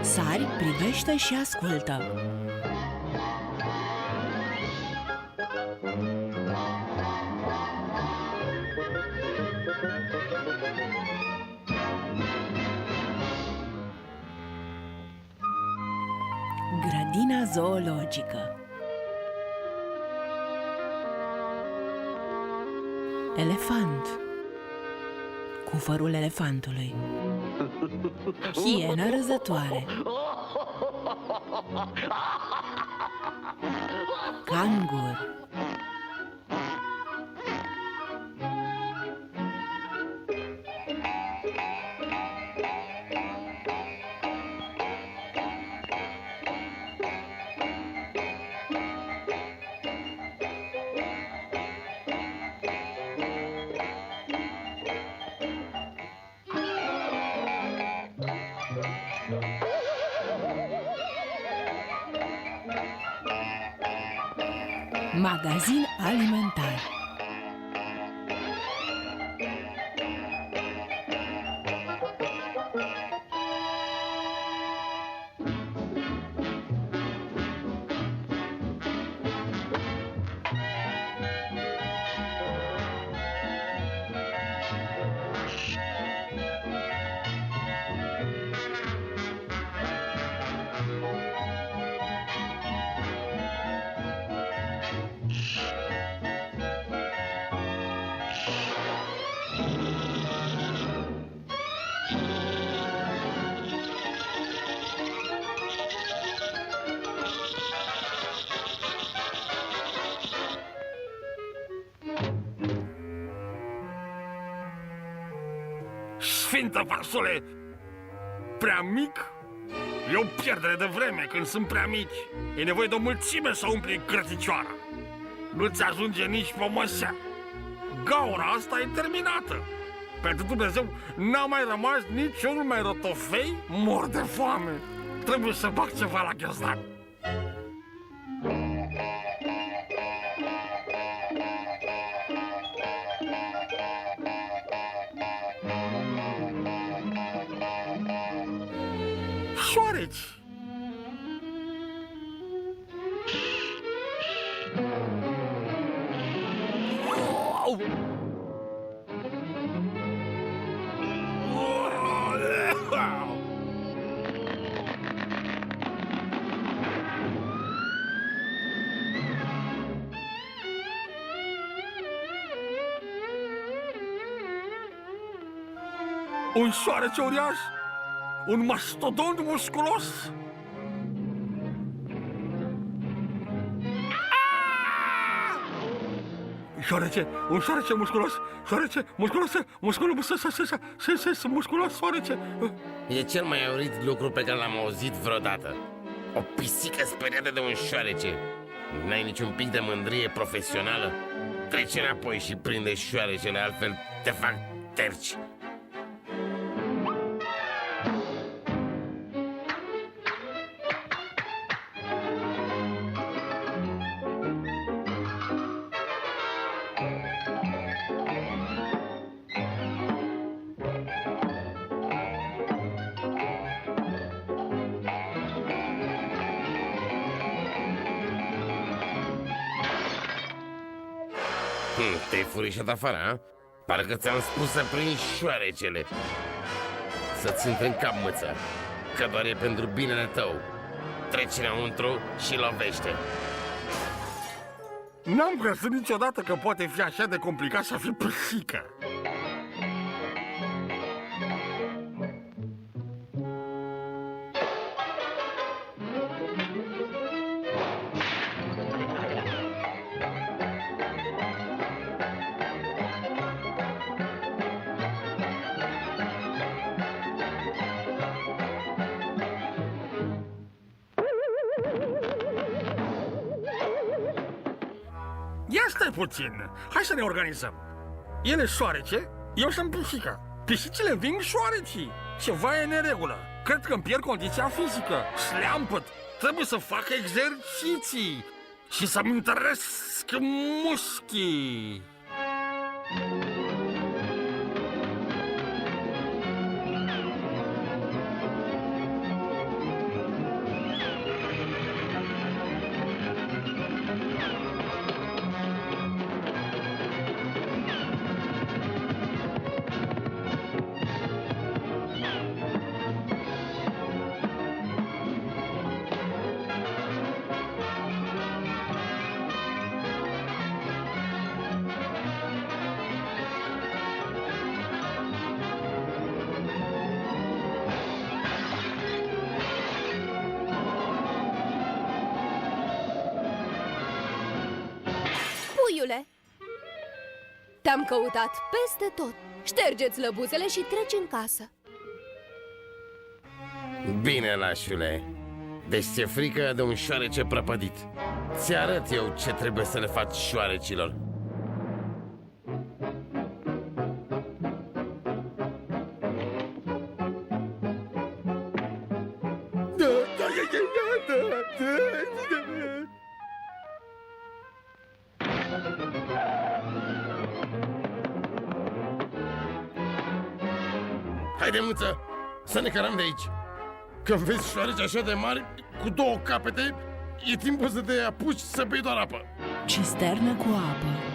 Sari, privește și ascultă. Grădina zoologică. Elefant. Cufărul elefantului. Hienă râzătoare. Cangur. Magazin alimentar. Sfântă varsule, prea mic? E o pierdere de vreme când sunt prea mici. E nevoie de o mulțime să umpli grăticioara. Nu-ți ajunge nici pomosea. Gaura asta e terminată. Pentru Dumnezeu, n-a mai rămas niciunul mai rotofei, mor de foame. Trebuie să bag ceva la ghiozdan. Șoareci! Wow! Un șoarece uriaș! Un mastodont musculos! Șoarece, un șoarece musculos! Șoarece, musculos, șoarece! E cel mai aurit lucru pe care l-am auzit vreodată. O pisică speriată de un șoarece. N-ai niciun pic de mândrie profesională? Trece înapoi și prinde șoarecele, altfel te fac terci. Te-ai furișat afară, a? Parcă ți-am spus să prinzi șoarecele. Să-ți intre în cap mâța, că doar e pentru binele tău. Trece înăuntru și lovește. N-am crezut niciodată că poate fi așa de complicat să fii pisică. Ia stai puțin, hai să ne organizăm. El e șoarece, eu sunt pisica. Pisicile înving șoarecii. Ceva e în neregulă. Cred că îmi pierd condiția fizică. Sleampăt, trebuie să fac exerciții și să-mi întăresc mușchii. puiule! Te-am căutat peste tot. Ștergeți lăbuzele și treci în casă. Bine, lașule. Deci ți-e frică de un șoarece prăpădit. Ți arăt eu ce trebuie să le faci șoarecilor. Haide, Mâță, să ne cărăm de aici. Când vezi șoareci așa de mari, cu două capete, e timpul să te apuci să bei doar apă. Cisternă cu apă.